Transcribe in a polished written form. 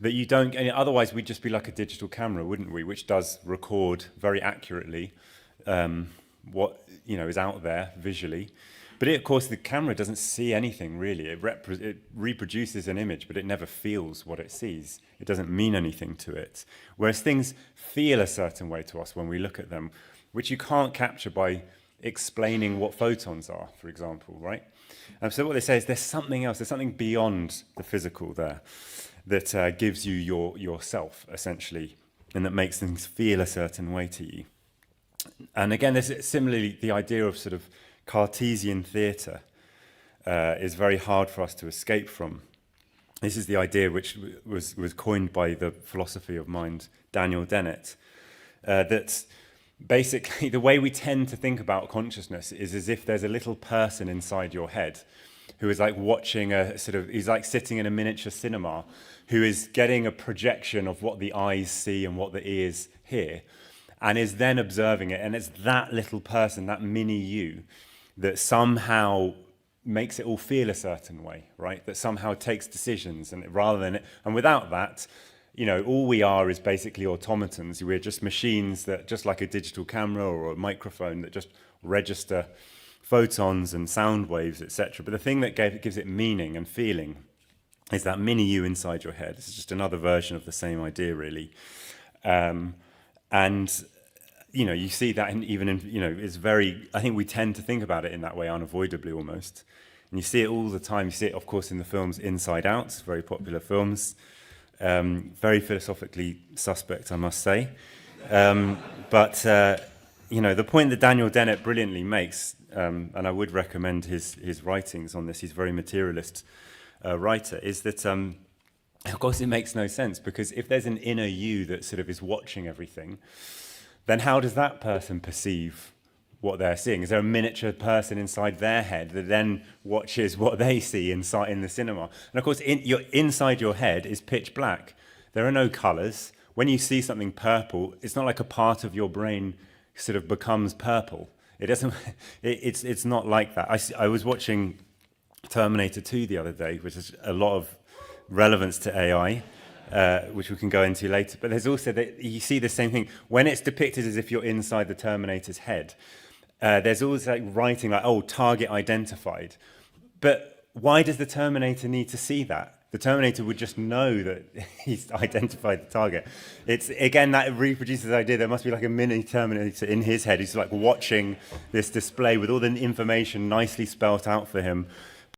that you don't, and otherwise we'd just be like a digital camera, wouldn't we, which does record very accurately what is out there visually. But of course, the camera doesn't see anything really. It reproduces an image, but it never feels what it sees. It doesn't mean anything to it. Whereas things feel a certain way to us when we look at them, which you can't capture by explaining what photons are, for example, right? So what they say is there's something else, there's something beyond the physical there that gives you yourself, essentially, and that makes things feel a certain way to you. And again, there's similarly the idea of sort of Cartesian theatre is very hard for us to escape from. This is the idea which was coined by the philosophy of mind, Dennett, that basically the way we tend to think about consciousness is as if there's a little person inside your head who is like watching he's like sitting in a miniature cinema, who is getting a projection of what the eyes see and what the ears hear, and is then observing it. And it's that little person, that mini you, that somehow makes it all feel a certain way, right? That somehow takes decisions, and without that, all we are is basically automatons. We're just machines that, just like a digital camera or a microphone, that just register photons and sound waves, etc. But the thing that gives it meaning and feeling is that mini you inside your head. It's just another version of the same idea, really. And you see that it's very, I think we tend to think about it in that way unavoidably almost. And you see it all the time. You see it, of course, in the films Inside Out, very popular films. Very philosophically suspect, I must say. But the point that Dennett brilliantly makes, and I would recommend his writings on this, he's a very materialist writer, is that, of course, it makes no sense, because if there's an inner you that sort of is watching everything, then how does that person perceive what they're seeing? Is there a miniature person inside their head that then watches what they see in the cinema? And of course, inside your head is pitch black. There are no colors. When you see something purple, it's not like a part of your brain sort of becomes purple. It doesn't. It's not like that. I was watching Terminator 2 the other day, which has a lot of relevance to AI. Which we can go into later. But there's also that you see the same thing when it's depicted as if you're inside the Terminator's head. There's always like writing like, oh, target identified. But why does the Terminator need to see that? The Terminator would just know that he's identified the target. It's, again, that reproduces the idea there must be like a mini Terminator in his head who's like watching this display with all the information nicely spelt out for him